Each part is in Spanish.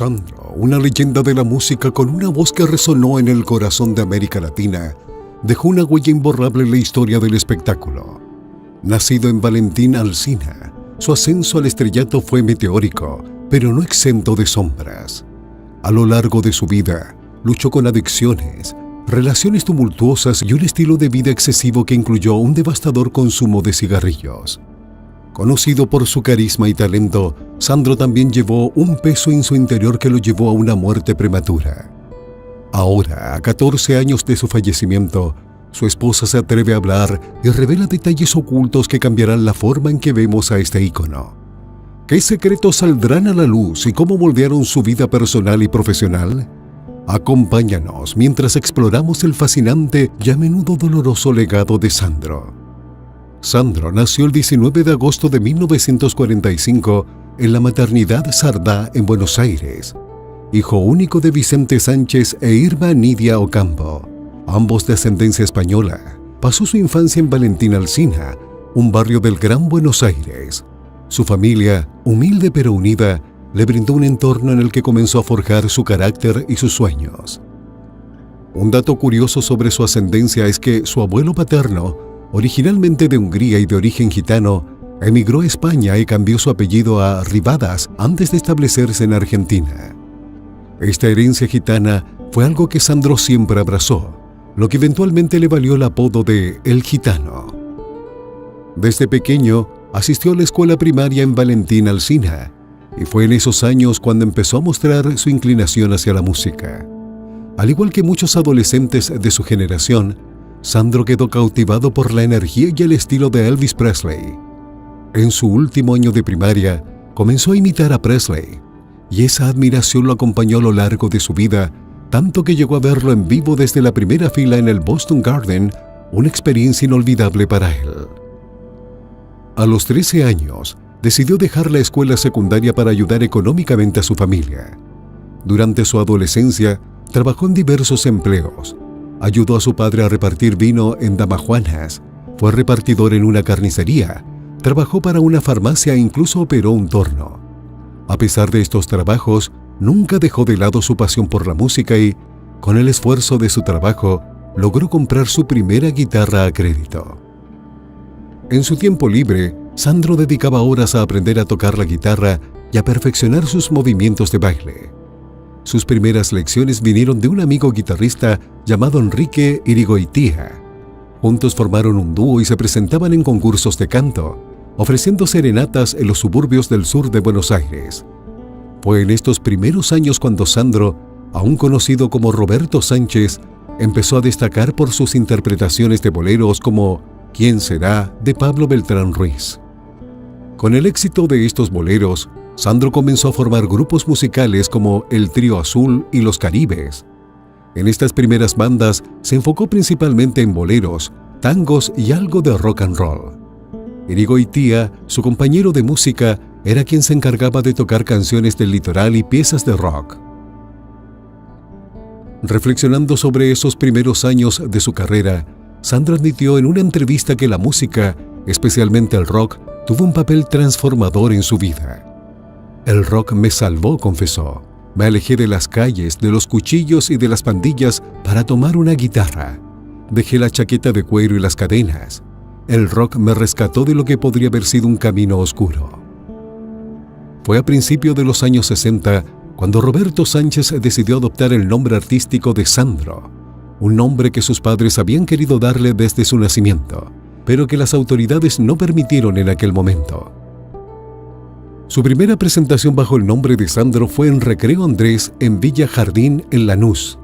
Sandro, una leyenda de la música con una voz que resonó en el corazón de América Latina, dejó una huella imborrable en la historia del espectáculo. Nacido en Valentín Alsina, su ascenso al estrellato fue meteórico, pero no exento de sombras. A lo largo de su vida, luchó con adicciones, relaciones tumultuosas y un estilo de vida excesivo que incluyó un devastador consumo de cigarrillos. Conocido por su carisma y talento, Sandro también llevó un peso en su interior que lo llevó a una muerte prematura. Ahora, a 14 años de su fallecimiento, su esposa se atreve a hablar y revela detalles ocultos que cambiarán la forma en que vemos a este ícono. ¿Qué secretos saldrán a la luz y cómo moldearon su vida personal y profesional? Acompáñanos mientras exploramos el fascinante y a menudo doloroso legado de Sandro. Sandro nació el 19 de agosto de 1945 en la maternidad Sardá en Buenos Aires, hijo único de Vicente Sánchez e Irma Nidia Ocampo, ambos de ascendencia española. Pasó su infancia en Valentín Alsina, un barrio del Gran Buenos Aires. Su familia, humilde pero unida, le brindó un entorno en el que comenzó a forjar su carácter y sus sueños. Un dato curioso sobre su ascendencia es que su abuelo paterno, originalmente de Hungría y de origen gitano, emigró a España y cambió su apellido a Rivadas antes de establecerse en Argentina. Esta herencia gitana fue algo que Sandro siempre abrazó, lo que eventualmente le valió el apodo de El Gitano. Desde pequeño, asistió a la escuela primaria en Valentín Alsina, y fue en esos años cuando empezó a mostrar su inclinación hacia la música. Al igual que muchos adolescentes de su generación, Sandro quedó cautivado por la energía y el estilo de Elvis Presley. En su último año de primaria, comenzó a imitar a Presley, y esa admiración lo acompañó a lo largo de su vida, tanto que llegó a verlo en vivo desde la primera fila en el Boston Garden, una experiencia inolvidable para él. A los 13 años, decidió dejar la escuela secundaria para ayudar económicamente a su familia. Durante su adolescencia, trabajó en diversos empleos. Ayudó a su padre a repartir vino en Damajuanas, fue repartidor en una carnicería, trabajó para una farmacia e incluso operó un torno. A pesar de estos trabajos, nunca dejó de lado su pasión por la música y, con el esfuerzo de su trabajo, logró comprar su primera guitarra a crédito. En su tiempo libre, Sandro dedicaba horas a aprender a tocar la guitarra y a perfeccionar sus movimientos de baile. Sus primeras lecciones vinieron de un amigo guitarrista llamado Enrique Irigoitia. Juntos formaron un dúo y se presentaban en concursos de canto, ofreciendo serenatas en los suburbios del sur de Buenos Aires. Fue en estos primeros años cuando Sandro, aún conocido como Roberto Sánchez, empezó a destacar por sus interpretaciones de boleros como ¿Quién será?, de Pablo Beltrán Ruiz. Con el éxito de estos boleros, Sandro comenzó a formar grupos musicales como el Trío Azul y Los Caribes. En estas primeras bandas se enfocó principalmente en boleros, tangos y algo de rock and roll. Irigoitia, su compañero de música, era quien se encargaba de tocar canciones del litoral y piezas de rock. Reflexionando sobre esos primeros años de su carrera, Sandro admitió en una entrevista que la música, especialmente el rock, tuvo un papel transformador en su vida. El rock me salvó, confesó. Me alejé de las calles, de los cuchillos y de las pandillas para tomar una guitarra. Dejé la chaqueta de cuero y las cadenas. El rock me rescató de lo que podría haber sido un camino oscuro. Fue a principios de los años 60 cuando Roberto Sánchez decidió adoptar el nombre artístico de Sandro, un nombre que sus padres habían querido darle desde su nacimiento, pero que las autoridades no permitieron en aquel momento. Su primera presentación bajo el nombre de Sandro fue en Recreo Andrés en Villa Jardín, en Lanús.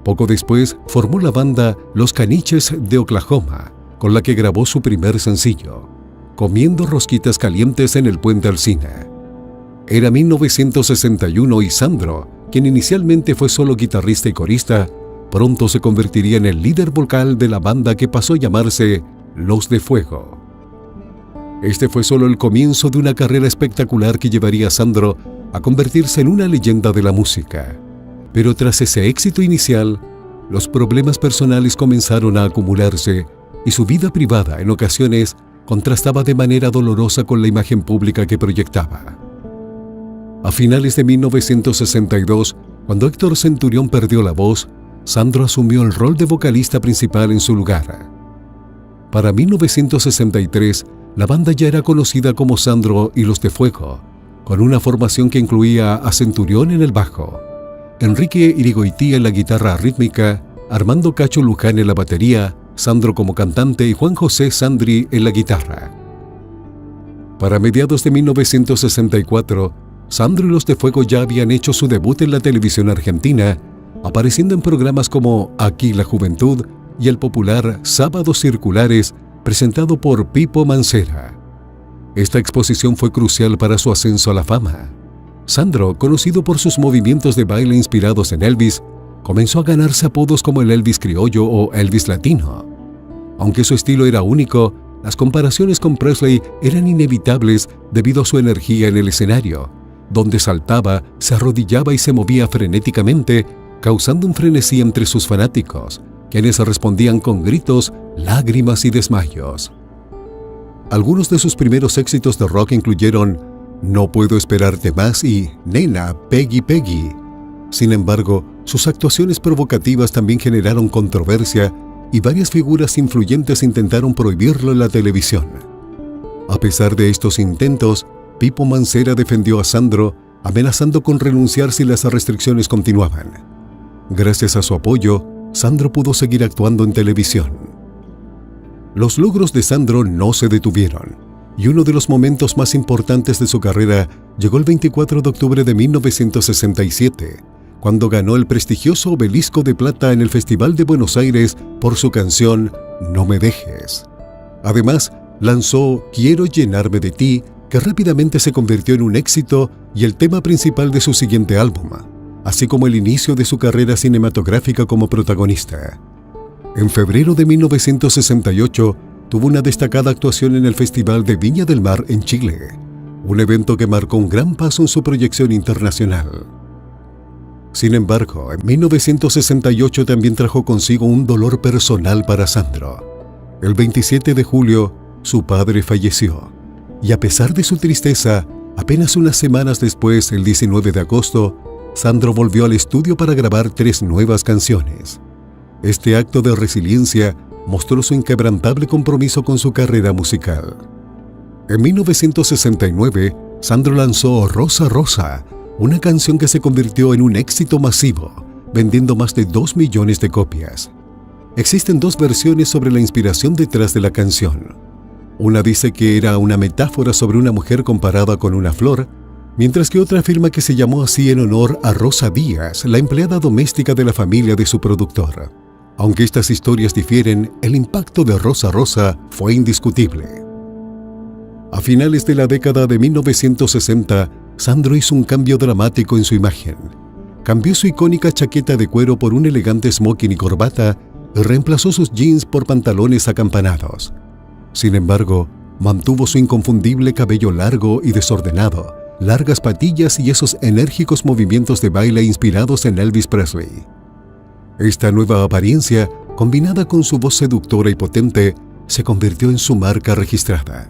Poco después formó la banda Los Caniches de Oklahoma, con la que grabó su primer sencillo, Comiendo rosquitas calientes en el Puente Alsina. Era 1961 y Sandro, quien inicialmente fue solo guitarrista y corista, pronto se convertiría en el líder vocal de la banda que pasó a llamarse Los de Fuego. Este fue solo el comienzo de una carrera espectacular que llevaría a Sandro a convertirse en una leyenda de la música. Pero tras ese éxito inicial, los problemas personales comenzaron a acumularse y su vida privada en ocasiones contrastaba de manera dolorosa con la imagen pública que proyectaba. A finales de 1962, cuando Héctor Centurión perdió la voz, Sandro asumió el rol de vocalista principal en su lugar. Para 1963, la banda ya era conocida como Sandro y los de Fuego, con una formación que incluía a Centurión en el bajo, Enrique Irigoitía en la guitarra rítmica, Armando Cacho Luján en la batería, Sandro como cantante y Juan José Sandri en la guitarra. Para mediados de 1964, Sandro y los de Fuego ya habían hecho su debut en la televisión argentina, apareciendo en programas como Aquí la Juventud y el popular Sábados Circulares, presentado por Pipo Mancera. Esta exposición fue crucial para su ascenso a la fama. Sandro, conocido por sus movimientos de baile inspirados en Elvis, comenzó a ganarse apodos como el Elvis criollo o Elvis latino. Aunque su estilo era único, las comparaciones con Presley eran inevitables debido a su energía en el escenario, donde saltaba, se arrodillaba y se movía frenéticamente, causando un frenesí entre sus fanáticos, quienes respondían con gritos, lágrimas y desmayos. Algunos de sus primeros éxitos de rock incluyeron No puedo esperarte más y Nena, Peggy, Peggy. Sin embargo, sus actuaciones provocativas también generaron controversia y varias figuras influyentes intentaron prohibirlo en la televisión. A pesar de estos intentos, Pipo Mancera defendió a Sandro, amenazando con renunciar si las restricciones continuaban. Gracias a su apoyo, Sandro pudo seguir actuando en televisión. Los logros de Sandro no se detuvieron, y uno de los momentos más importantes de su carrera llegó el 24 de octubre de 1967, cuando ganó el prestigioso Obelisco de Plata en el Festival de Buenos Aires por su canción No me dejes. Además, lanzó Quiero llenarme de ti, que rápidamente se convirtió en un éxito y el tema principal de su siguiente álbum, así como el inicio de su carrera cinematográfica como protagonista. En febrero de 1968, tuvo una destacada actuación en el Festival de Viña del Mar en Chile, un evento que marcó un gran paso en su proyección internacional. Sin embargo, en 1968 también trajo consigo un dolor personal para Sandro. El 27 de julio, su padre falleció, y a pesar de su tristeza, apenas unas semanas después, el 19 de agosto, Sandro volvió al estudio para grabar 3 nuevas canciones. Este acto de resiliencia mostró su inquebrantable compromiso con su carrera musical. En 1969, Sandro lanzó Rosa Rosa, una canción que se convirtió en un éxito masivo, vendiendo más de 2 millones de copias. Existen 2 versiones sobre la inspiración detrás de la canción. Una dice que era una metáfora sobre una mujer comparada con una flor, mientras que otra afirma que se llamó así en honor a Rosa Díaz, la empleada doméstica de la familia de su productor. Aunque estas historias difieren, el impacto de Rosa Rosa fue indiscutible. A finales de la década de 1960, Sandro hizo un cambio dramático en su imagen. Cambió su icónica chaqueta de cuero por un elegante smoking y corbata y reemplazó sus jeans por pantalones acampanados. Sin embargo, mantuvo su inconfundible cabello largo y desordenado, largas patillas y esos enérgicos movimientos de baile inspirados en Elvis Presley. Esta nueva apariencia, combinada con su voz seductora y potente, se convirtió en su marca registrada.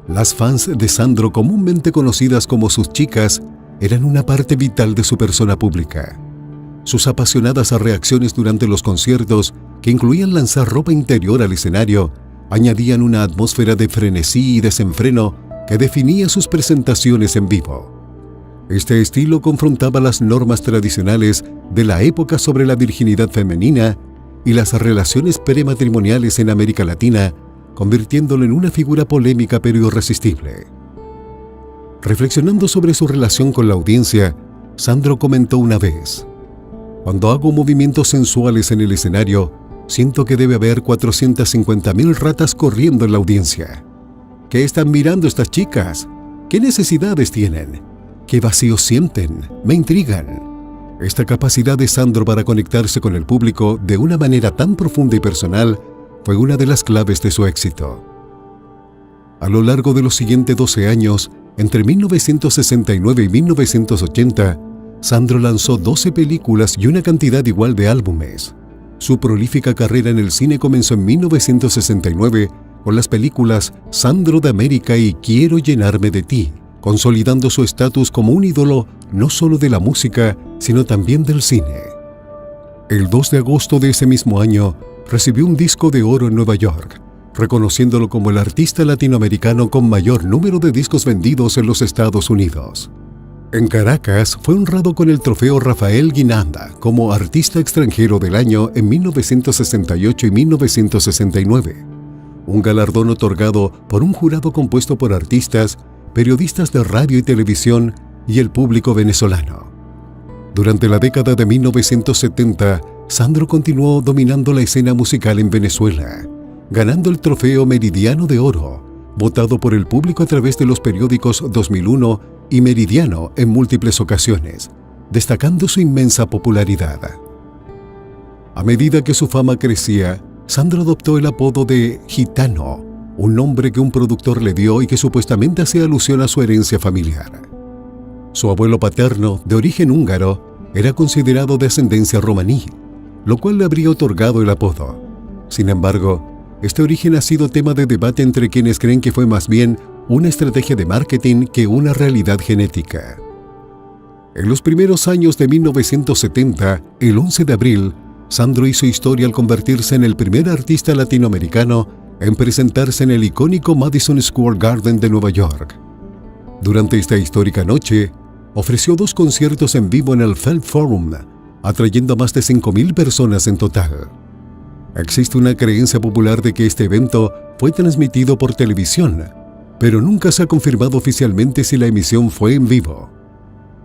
Las fans de Sandro, comúnmente conocidas como sus chicas, eran una parte vital de su persona pública. Sus apasionadas reacciones durante los conciertos, que incluían lanzar ropa interior al escenario, añadían una atmósfera de frenesí y desenfreno que definía sus presentaciones en vivo. Este estilo confrontaba las normas tradicionales de la época sobre la virginidad femenina y las relaciones prematrimoniales en América Latina, convirtiéndolo en una figura polémica pero irresistible. Reflexionando sobre su relación con la audiencia, Sandro comentó una vez: "Cuando hago movimientos sensuales en el escenario, siento que debe haber 450.000 ratas corriendo en la audiencia. ¿Qué están mirando estas chicas? ¿Qué necesidades tienen? ¿Qué vacíos sienten? Me intrigan". Esta capacidad de Sandro para conectarse con el público de una manera tan profunda y personal fue una de las claves de su éxito. A lo largo de los siguientes 12 años, entre 1969 y 1980, Sandro lanzó 12 películas y una cantidad igual de álbumes. Su prolífica carrera en el cine comenzó en 1969 con las películas Sandro de América y Quiero llenarme de ti, consolidando su estatus como un ídolo no solo de la música, sino también del cine. El 2 de agosto de ese mismo año, recibió un disco de oro en Nueva York, reconociéndolo como el artista latinoamericano con mayor número de discos vendidos en los Estados Unidos. En Caracas fue honrado con el trofeo Rafael Guinanda como Artista Extranjero del Año en 1968 y 1969, un galardón otorgado por un jurado compuesto por artistas, periodistas de radio y televisión y el público venezolano. Durante la década de 1970, Sandro continuó dominando la escena musical en Venezuela, ganando el trofeo Meridiano de Oro, votado por el público a través de los periódicos 2001 y Meridiano en múltiples ocasiones, destacando su inmensa popularidad. A medida que su fama crecía, Sandro adoptó el apodo de Gitano, un nombre que un productor le dio y que supuestamente hacía alusión a su herencia familiar. Su abuelo paterno, de origen húngaro, era considerado de ascendencia romaní, lo cual le habría otorgado el apodo. Sin embargo, este origen ha sido tema de debate entre quienes creen que fue más bien una estrategia de marketing que una realidad genética. En los primeros años de 1970, el 11 de abril, Sandro hizo historia al convertirse en el primer artista latinoamericano en presentarse en el icónico Madison Square Garden de Nueva York. Durante esta histórica noche, ofreció 2 conciertos en vivo en el Felt Forum, atrayendo a más de 5,000 personas en total. Existe una creencia popular de que este evento fue transmitido por televisión, pero nunca se ha confirmado oficialmente si la emisión fue en vivo.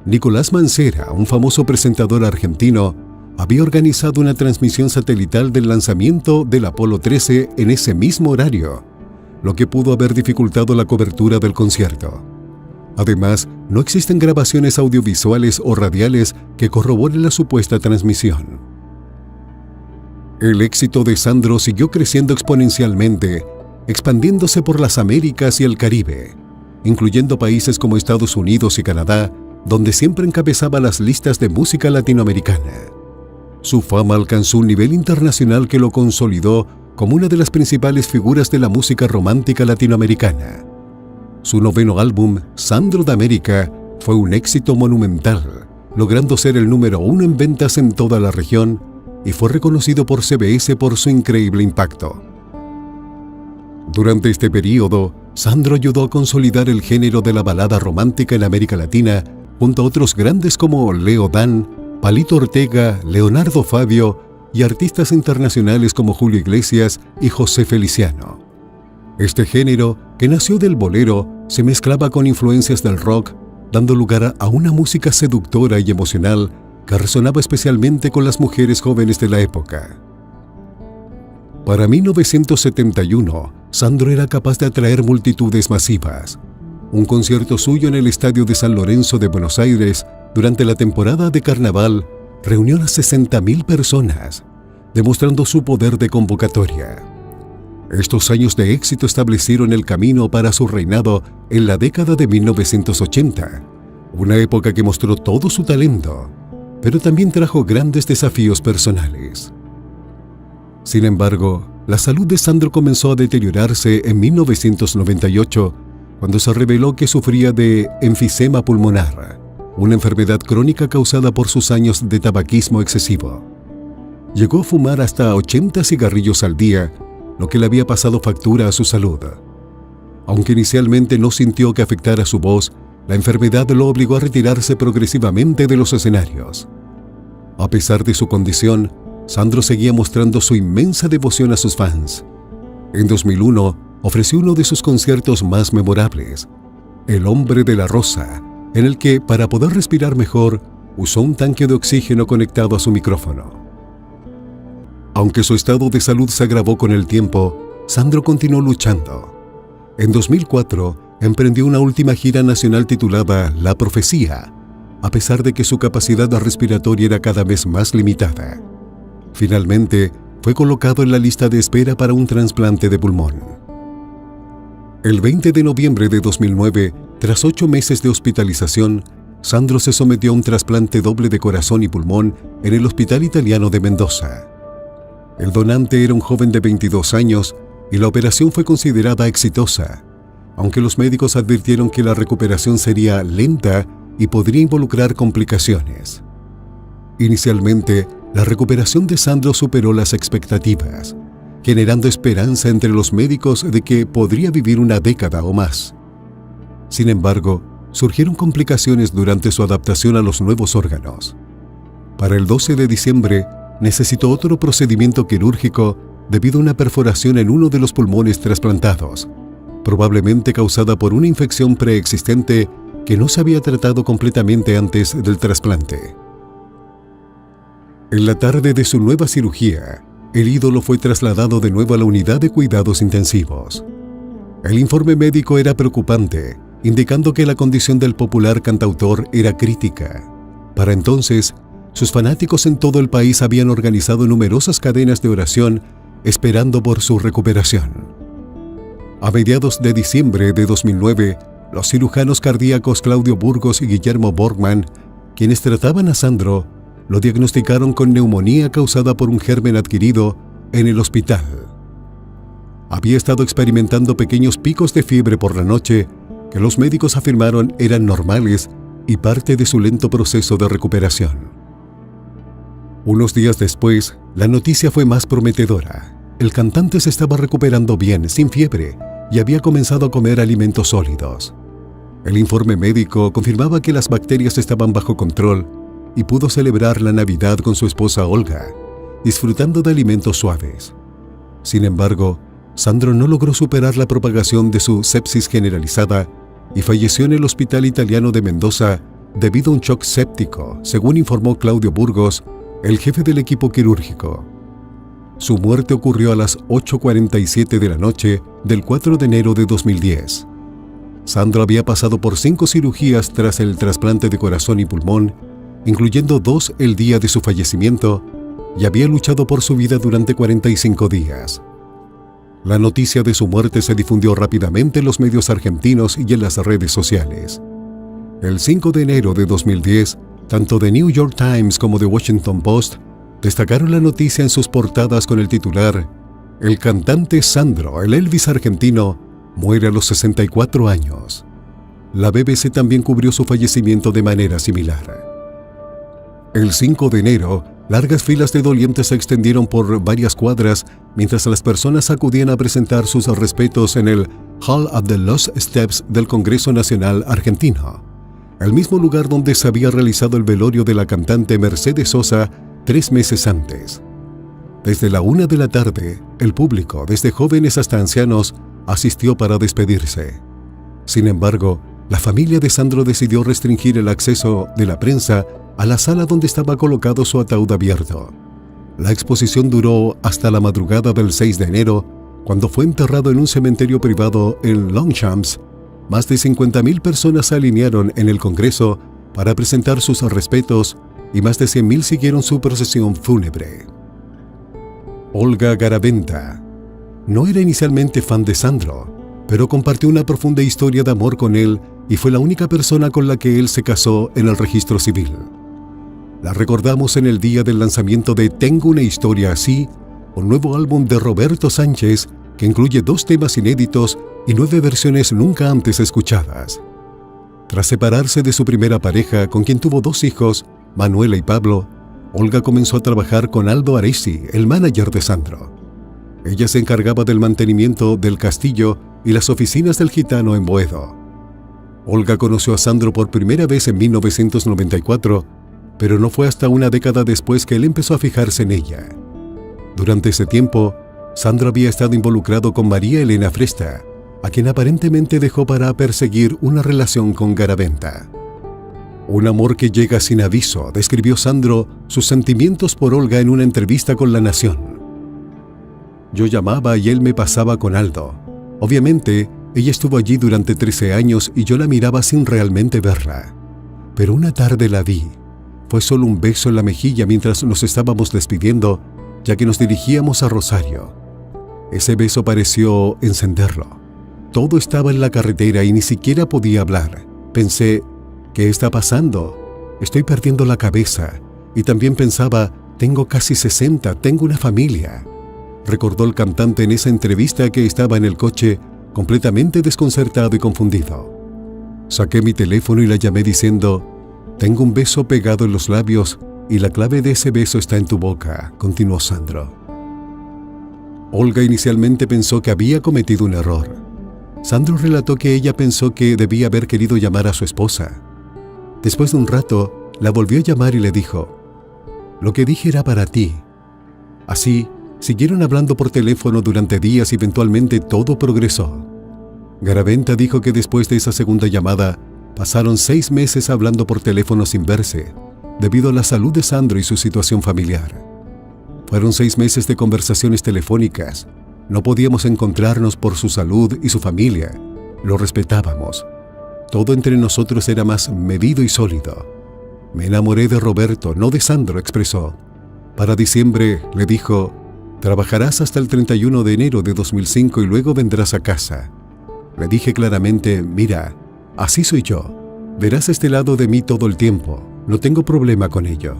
Nicolás Mancera, un famoso presentador argentino, había organizado una transmisión satelital del lanzamiento del Apolo 13 en ese mismo horario, lo que pudo haber dificultado la cobertura del concierto. Además, no existen grabaciones audiovisuales o radiales que corroboren la supuesta transmisión. El éxito de Sandro siguió creciendo exponencialmente, expandiéndose por las Américas y el Caribe, incluyendo países como Estados Unidos y Canadá, donde siempre encabezaba las listas de música latinoamericana. Su fama alcanzó un nivel internacional que lo consolidó como una de las principales figuras de la música romántica latinoamericana. Su 9º álbum, Sandro de América, fue un éxito monumental, logrando ser el número 1 en ventas en toda la región y fue reconocido por CBS por su increíble impacto. Durante este periodo, Sandro ayudó a consolidar el género de la balada romántica en América Latina junto a otros grandes como Leo Dan, Palito Ortega, Leonardo Fabio y artistas internacionales como Julio Iglesias y José Feliciano. Este género, que nació del bolero, se mezclaba con influencias del rock, dando lugar a una música seductora y emocional que resonaba especialmente con las mujeres jóvenes de la época. Para 1971, Sandro era capaz de atraer multitudes masivas. Un concierto suyo en el Estadio de San Lorenzo de Buenos Aires durante la temporada de carnaval reunió a 60,000 personas, demostrando su poder de convocatoria. Estos años de éxito establecieron el camino para su reinado en la década de 1980, una época que mostró todo su talento, pero también trajo grandes desafíos personales. Sin embargo, la salud de Sandro comenzó a deteriorarse en 1998, cuando se reveló que sufría de enfisema pulmonar, una enfermedad crónica causada por sus años de tabaquismo excesivo. Llegó a fumar hasta 80 cigarrillos al día, lo que le había pasado factura a su salud. Aunque inicialmente no sintió que afectara su voz, la enfermedad lo obligó a retirarse progresivamente de los escenarios. A pesar de su condición, Sandro seguía mostrando su inmensa devoción a sus fans. En 2001, ofreció uno de sus conciertos más memorables, El Hombre de la Rosa, en el que, para poder respirar mejor, usó un tanque de oxígeno conectado a su micrófono. Aunque su estado de salud se agravó con el tiempo, Sandro continuó luchando. En 2004, emprendió una última gira nacional titulada La Profecía, a pesar de que su capacidad respiratoria era cada vez más limitada. Finalmente, fue colocado en la lista de espera para un trasplante de pulmón. El 20 de noviembre de 2009, tras 8 meses de hospitalización, Sandro se sometió a un trasplante doble de corazón y pulmón en el Hospital Italiano de Mendoza. El donante era un joven de 22 años y la operación fue considerada exitosa, aunque los médicos advirtieron que la recuperación sería lenta y podría involucrar complicaciones. Inicialmente, la recuperación de Sandro superó las expectativas, generando esperanza entre los médicos de que podría vivir una década o más. Sin embargo, surgieron complicaciones durante su adaptación a los nuevos órganos. Para el 12 de diciembre, necesitó otro procedimiento quirúrgico debido a una perforación en uno de los pulmones trasplantados, probablemente causada por una infección preexistente que no se había tratado completamente antes del trasplante. En la tarde de su nueva cirugía, el ídolo fue trasladado de nuevo a la unidad de cuidados intensivos. El informe médico era preocupante, indicando que la condición del popular cantautor era crítica. Para entonces, sus fanáticos en todo el país habían organizado numerosas cadenas de oración esperando por su recuperación. A mediados de diciembre de 2009, los cirujanos cardíacos Claudio Burgos y Guillermo Borgman, quienes trataban a Sandro, lo diagnosticaron con neumonía causada por un germen adquirido en el hospital. Había estado experimentando pequeños picos de fiebre por la noche que los médicos afirmaron eran normales y parte de su lento proceso de recuperación. Unos días después, la noticia fue más prometedora. El cantante se estaba recuperando bien, sin fiebre, y había comenzado a comer alimentos sólidos. El informe médico confirmaba que las bacterias estaban bajo control y pudo celebrar la Navidad con su esposa Olga, disfrutando de alimentos suaves. Sin embargo, Sandro no logró superar la propagación de su sepsis generalizada y falleció en el Hospital Italiano de Mendoza debido a un shock séptico, según informó Claudio Burgos, el jefe del equipo quirúrgico. Su muerte ocurrió a las 8:47 de la noche del 4 de enero de 2010. Sandro había pasado por 5 cirugías tras el trasplante de corazón y pulmón, incluyendo 2 el día de su fallecimiento, y había luchado por su vida durante 45 días. La noticia de su muerte se difundió rápidamente en los medios argentinos y en las redes sociales. El 5 de enero de 2010, tanto The New York Times como The Washington Post destacaron la noticia en sus portadas con el titular: "El cantante Sandro, el Elvis argentino, muere a los 64 años". La BBC también cubrió su fallecimiento de manera similar. El 5 de enero, largas filas de dolientes se extendieron por varias cuadras mientras las personas acudían a presentar sus respetos en el Hall of the Lost Steps del Congreso Nacional Argentino, el mismo lugar donde se había realizado el velorio de la cantante Mercedes Sosa 3 meses antes. Desde la 1 de la tarde, el público, desde jóvenes hasta ancianos, asistió para despedirse. Sin embargo, la familia de Sandro decidió restringir el acceso de la prensa a la sala donde estaba colocado su ataúd abierto. La exposición duró hasta la madrugada del 6 de enero, cuando fue enterrado en un cementerio privado en Longchamps. Más de 50.000 personas se alinearon en el Congreso para presentar sus respetos y más de 100.000 siguieron su procesión fúnebre. Olga Garaventa no era inicialmente fan de Sandro, pero compartió una profunda historia de amor con él y fue la única persona con la que él se casó en el registro civil. La recordamos en el día del lanzamiento de Tengo una historia así, un nuevo álbum de Roberto Sánchez que incluye 2 temas inéditos y 9 versiones nunca antes escuchadas. Tras separarse de su primera pareja, con quien tuvo 2 hijos, Manuela y Pablo, Olga comenzó a trabajar con Aldo Aresi, el manager de Sandro. Ella se encargaba del mantenimiento del castillo y las oficinas del gitano en Boedo. Olga conoció a Sandro por primera vez en 1994, pero no fue hasta una década después que él empezó a fijarse en ella. Durante ese tiempo, Sandro había estado involucrado con María Elena Fresta, a quien aparentemente dejó para perseguir una relación con Garaventa. Un amor que llega sin aviso, describió Sandro sus sentimientos por Olga en una entrevista con La Nación. Yo llamaba y él me pasaba con Aldo. Obviamente, ella estuvo allí durante 13 años y yo la miraba sin realmente verla. Pero una tarde la vi. Fue solo un beso en la mejilla mientras nos estábamos despidiendo, ya que nos dirigíamos a Rosario. Ese beso pareció encenderlo. Todo estaba en la carretera y ni siquiera podía hablar. Pensé, ¿qué está pasando? Estoy perdiendo la cabeza. Y también pensaba, tengo casi 60, tengo una familia. Recordó el cantante en esa entrevista que estaba en el coche completamente desconcertado y confundido. Saqué mi teléfono y la llamé diciendo: «Tengo un beso pegado en los labios y la clave de ese beso está en tu boca», continuó Sandro. Olga inicialmente pensó que había cometido un error. Sandro relató que ella pensó que debía haber querido llamar a su esposa. Después de un rato, la volvió a llamar y le dijo: «Lo que dije era para ti». Así, siguieron hablando por teléfono durante días y eventualmente todo progresó. Garaventa dijo que después de esa segunda llamada, pasaron 6 meses hablando por teléfono sin verse, debido a la salud de Sandro y su situación familiar. Fueron 6 meses de conversaciones telefónicas. No podíamos encontrarnos por su salud y su familia. Lo respetábamos. Todo entre nosotros era más medido y sólido. «Me enamoré de Roberto, no de Sandro», expresó. Para diciembre le dijo: «Trabajarás hasta el 31 de enero de 2005 y luego vendrás a casa». Le dije claramente: «Mira, así soy yo. Verás este lado de mí todo el tiempo. No tengo problema con ello».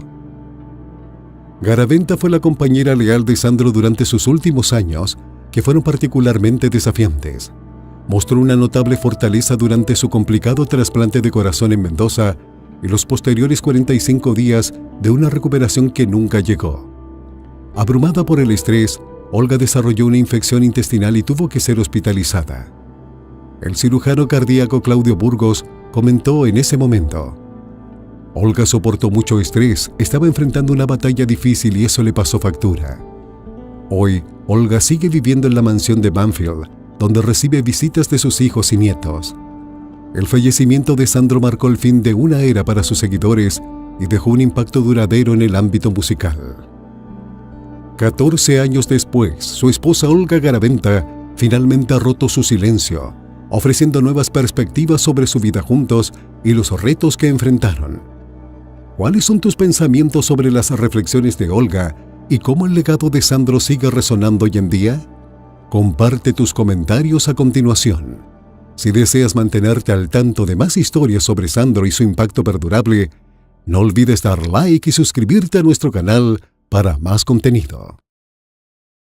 Garaventa fue la compañera leal de Sandro durante sus últimos años, que fueron particularmente desafiantes. Mostró una notable fortaleza durante su complicado trasplante de corazón en Mendoza y los posteriores 45 días de una recuperación que nunca llegó. Abrumada por el estrés, Olga desarrolló una infección intestinal y tuvo que ser hospitalizada. El cirujano cardíaco Claudio Burgos comentó en ese momento: «Olga soportó mucho estrés, estaba enfrentando una batalla difícil y eso le pasó factura». Hoy, Olga sigue viviendo en la mansión de Banfield, donde recibe visitas de sus hijos y nietos. El fallecimiento de Sandro marcó el fin de una era para sus seguidores y dejó un impacto duradero en el ámbito musical. 14 años después, su esposa Olga Garaventa finalmente ha roto su silencio, ofreciendo nuevas perspectivas sobre su vida juntos y los retos que enfrentaron. ¿Cuáles son tus pensamientos sobre las reflexiones de Olga y cómo el legado de Sandro sigue resonando hoy en día? Comparte tus comentarios a continuación. Si deseas mantenerte al tanto de más historias sobre Sandro y su impacto perdurable, no olvides dar like y suscribirte a nuestro canal para más contenido.